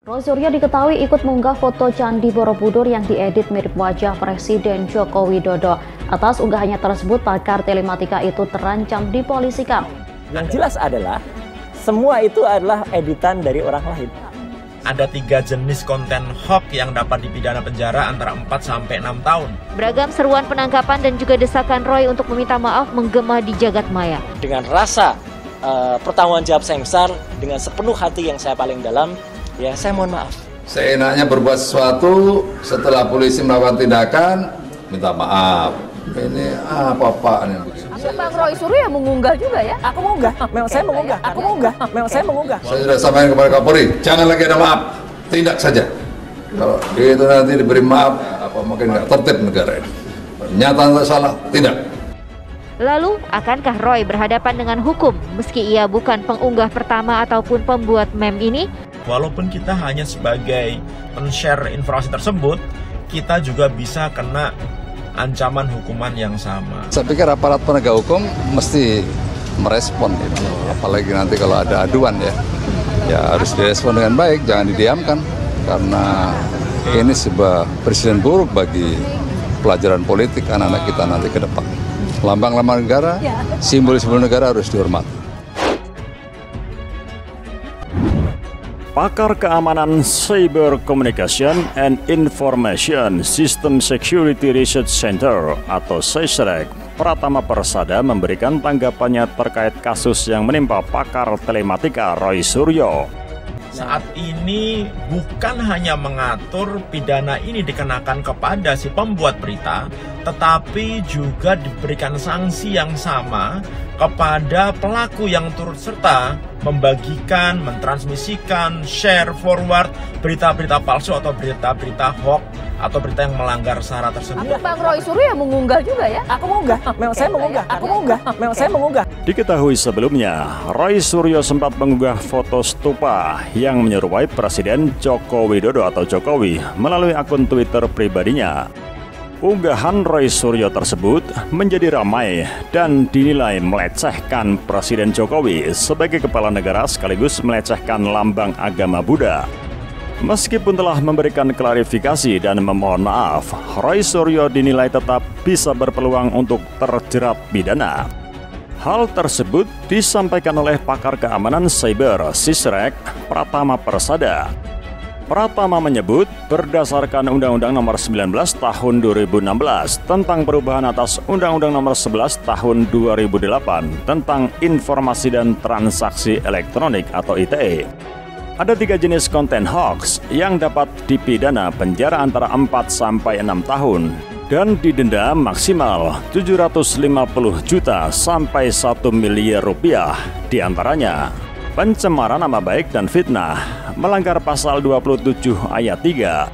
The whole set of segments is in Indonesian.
Roy Suryo diketahui ikut mengunggah foto Candi Borobudur yang diedit mirip wajah Presiden Joko Widodo. Atas unggahannya tersebut, pakar telematika itu terancam dipolisikan. Yang jelas adalah semua itu adalah editan dari orang lain. Ada 3 jenis konten hoax yang dapat dipidana penjara antara 4 sampai 6 tahun. Beragam seruan penangkapan dan juga desakan Roy untuk meminta maaf menggema di jagat maya. Dengan rasa pertanggung jawab saya besar, dengan sepenuh hati yang saya paling dalam, ya saya mohon maaf. Seenaknya berbuat sesuatu, setelah polisi melakukan tindakan, minta maaf. Ini apa-apaan yang begini. Bang Roy Suryo yang mengunggah juga ya? Aku mengunggah, memang saya mengunggah, aku mengunggah, memang saya mengunggah. Saya sudah sampaikan kepada Kapolri, jangan lagi ada maaf, tindak saja. Kalau itu nanti diberi maaf, apa mungkin nggak tertib negara ini. Nyata tak salah, tidak. Lalu, akankah Roy berhadapan dengan hukum meski ia bukan pengunggah pertama ataupun pembuat meme ini? Walaupun kita hanya sebagai pen-share informasi tersebut, kita juga bisa kena ancaman hukuman yang sama. Saya pikir aparat penegak hukum mesti merespon itu, apalagi nanti kalau ada aduan ya harus direspon dengan baik, jangan didiamkan, karena ini sebuah presiden buruk bagi pelajaran politik anak-anak kita nanti ke depan. Lambang-lambang negara, simbol-simbol negara harus dihormati. Pakar Keamanan Cyber Communication and Information System Security Research Center atau CSREC, Pratama Persada memberikan tanggapannya terkait kasus yang menimpa pakar telematika Roy Suryo. Saat ini bukan hanya mengatur pidana ini dikenakan kepada si pembuat berita, tetapi juga diberikan sanksi yang sama kepada pelaku yang turut serta membagikan, mentransmisikan, share, forward berita-berita palsu atau berita-berita hoax atau berita yang melanggar syarat tersebut. Bang Roy Suryo yang mengunggah juga ya? Aku mengunggah, memang saya mengunggah, aku mengunggah, memang saya mengunggah. Diketahui sebelumnya, Roy Suryo sempat mengunggah foto stupa yang menyerupai Presiden Joko Widodo atau Jokowi melalui akun Twitter pribadinya. Unggahan Roy Suryo tersebut menjadi ramai dan dinilai melecehkan Presiden Jokowi sebagai kepala negara sekaligus melecehkan lambang agama Buddha. Meskipun telah memberikan klarifikasi dan memohon maaf, Roy Suryo dinilai tetap bisa berpeluang untuk terjerat pidana. Hal tersebut disampaikan oleh pakar keamanan cyber CSREC, Pratama Persada. Pratama menyebut berdasarkan Undang-Undang Nomor 19 Tahun 2016 tentang perubahan atas Undang-Undang Nomor 11 Tahun 2008 tentang Informasi dan Transaksi Elektronik atau ITE. Ada 3 jenis konten hoax yang dapat dipidana penjara antara 4 sampai 6 tahun dan didenda maksimal 750 juta sampai 1 miliar rupiah, diantaranya pencemaran nama baik dan fitnah, melanggar pasal 27 ayat 3,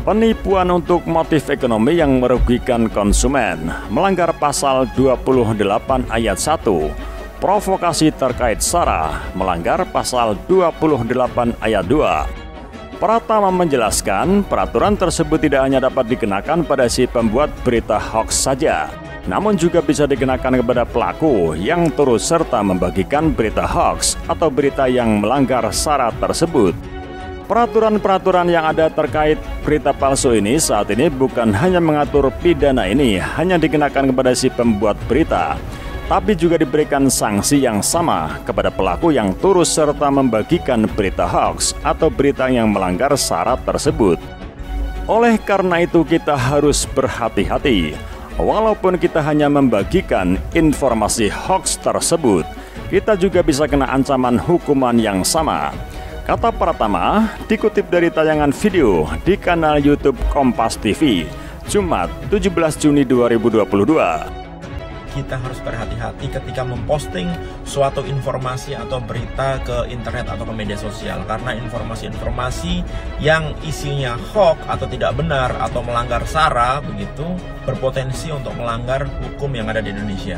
penipuan untuk motif ekonomi yang merugikan konsumen, melanggar pasal 28 ayat 1, provokasi terkait SARA, melanggar pasal 28 ayat 2. Pratama menjelaskan peraturan tersebut tidak hanya dapat dikenakan pada si pembuat berita hoax saja, namun juga bisa dikenakan kepada pelaku yang turut serta membagikan berita hoax atau berita yang melanggar syarat tersebut. Peraturan-peraturan yang ada terkait berita palsu ini saat ini bukan hanya mengatur pidana ini hanya dikenakan kepada si pembuat berita, tapi juga diberikan sanksi yang sama kepada pelaku yang turut serta membagikan berita hoax atau berita yang melanggar syarat tersebut. Oleh karena itu kita harus berhati-hati. Walaupun kita hanya membagikan informasi hoax tersebut, kita juga bisa kena ancaman hukuman yang sama. Kata Pratama dikutip dari tayangan video di kanal YouTube Kompas TV, Jumat 17 Juni 2022. Kita harus berhati-hati ketika memposting suatu informasi atau berita ke internet atau ke media sosial, karena informasi-informasi yang isinya hoax atau tidak benar atau melanggar SARA begitu berpotensi untuk melanggar hukum yang ada di Indonesia.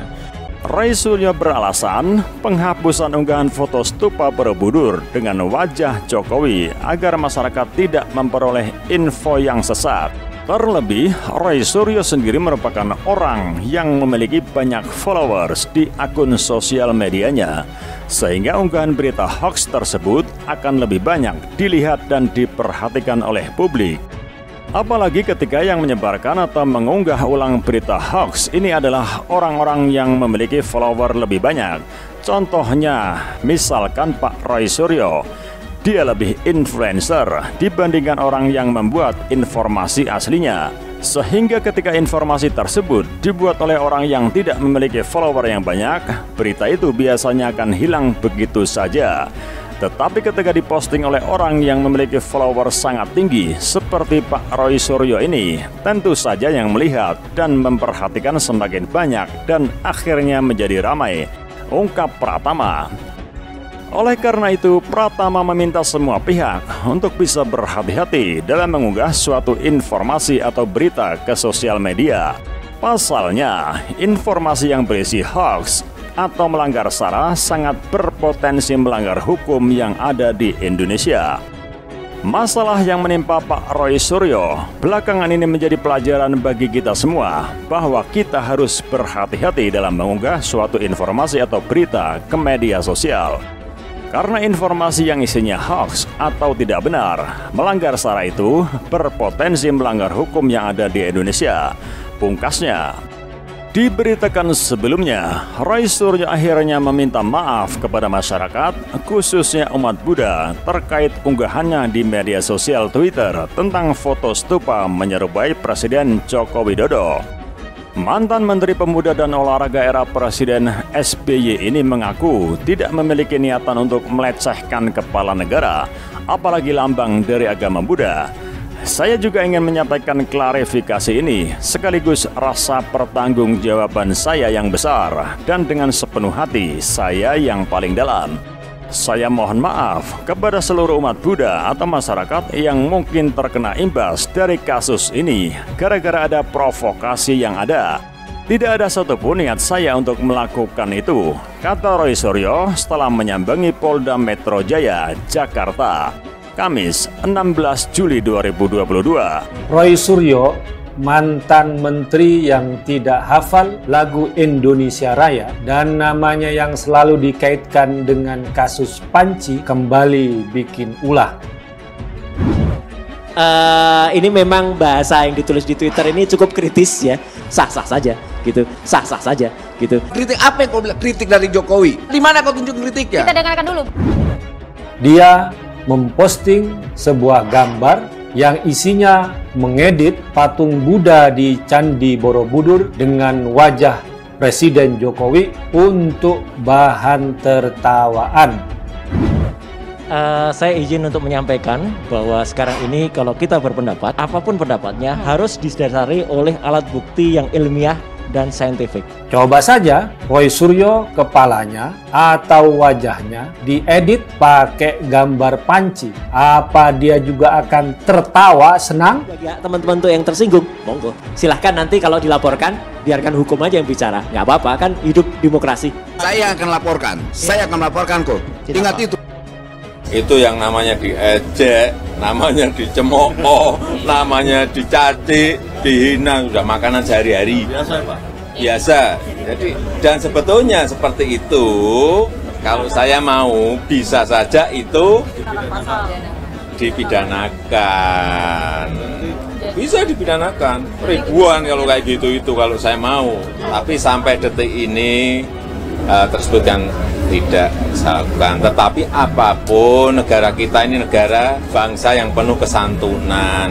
Roy Suryo beralasan penghapusan unggahan foto stupa Borobudur dengan wajah Jokowi agar masyarakat tidak memperoleh info yang sesat. Terlebih, Roy Suryo sendiri merupakan orang yang memiliki banyak followers di akun sosial medianya, sehingga unggahan berita hoax tersebut akan lebih banyak dilihat dan diperhatikan oleh publik. Apalagi ketika yang menyebarkan atau mengunggah ulang berita hoax ini adalah orang-orang yang memiliki follower lebih banyak. Contohnya, misalkan Pak Roy Suryo, dia lebih influencer dibandingkan orang yang membuat informasi aslinya. Sehingga ketika informasi tersebut dibuat oleh orang yang tidak memiliki follower yang banyak, berita itu biasanya akan hilang begitu saja. Tetapi ketika diposting oleh orang yang memiliki follower sangat tinggi seperti Pak Roy Suryo ini, tentu saja yang melihat dan memperhatikan semakin banyak dan akhirnya menjadi ramai, ungkap Pratama. Oleh karena itu, Pratama meminta semua pihak untuk bisa berhati-hati dalam mengunggah suatu informasi atau berita ke sosial media. Pasalnya, informasi yang berisi hoax atau melanggar SARA sangat berpotensi melanggar hukum yang ada di Indonesia. Masalah yang menimpa Pak Roy Suryo belakangan ini menjadi pelajaran bagi kita semua bahwa kita harus berhati-hati dalam mengunggah suatu informasi atau berita ke media sosial. Karena informasi yang isinya hoax atau tidak benar, melanggar SARA itu berpotensi melanggar hukum yang ada di Indonesia. Pungkasnya, diberitakan sebelumnya, Roy Suryo akhirnya meminta maaf kepada masyarakat, khususnya umat Buddha, terkait unggahannya di media sosial Twitter tentang foto stupa menyerupai Presiden Joko Widodo. Mantan Menteri Pemuda dan Olahraga era Presiden SBY ini mengaku tidak memiliki niatan untuk melecehkan kepala negara, apalagi lambang dari agama Buddha. Saya juga ingin menyampaikan klarifikasi ini sekaligus rasa pertanggungjawaban saya yang besar dan dengan sepenuh hati saya yang paling dalam. Saya mohon maaf kepada seluruh umat Buddha atau masyarakat yang mungkin terkena imbas dari kasus ini gara-gara ada provokasi yang ada. Tidak ada satupun niat saya untuk melakukan itu, kata Roy Suryo setelah menyambangi Polda Metro Jaya, Jakarta, Kamis 16 Juli 2022. Roy Suryo, mantan menteri yang tidak hafal lagu Indonesia Raya dan namanya yang selalu dikaitkan dengan kasus Panci, kembali bikin ulah. Ini memang bahasa yang ditulis di Twitter ini cukup kritis ya, sah-sah saja gitu, sah-sah saja gitu. Kritik apa yang kau bilang? Kritik dari Jokowi? Di mana kau tunjuk kritiknya? Kita dengarkan dulu. Dia memposting sebuah gambar yang isinya mengedit patung Buddha di Candi Borobudur dengan wajah Presiden Jokowi untuk bahan tertawaan. Saya izin untuk menyampaikan bahwa sekarang ini kalau kita berpendapat, apapun pendapatnya harus didasari oleh alat bukti yang ilmiah dan saintifik. Coba saja Roy Suryo kepalanya atau wajahnya diedit pakai gambar panci. Apa dia juga akan tertawa senang? Bagi teman-teman tuh yang tersinggung, monggo. Silahkan nanti kalau dilaporkan, biarkan hukum aja yang bicara. Nggak apa-apa, kan hidup demokrasi. Saya akan laporkan. Saya akan laporkan kok. Ingat itu. Itu yang namanya diejek, namanya dicemooh, namanya dicaci, dihina, sudah makanan sehari-hari. Biasa Pak? Biasa. Jadi, dan sebetulnya seperti itu, kalau saya mau bisa saja itu dipidanakan. Bisa dipidanakan. Ribuan kalau kayak gitu itu kalau saya mau. Tapi sampai detik ini tersebut kan tidak saya lakukan. Tetapi apapun, negara kita ini negara bangsa yang penuh kesantunan.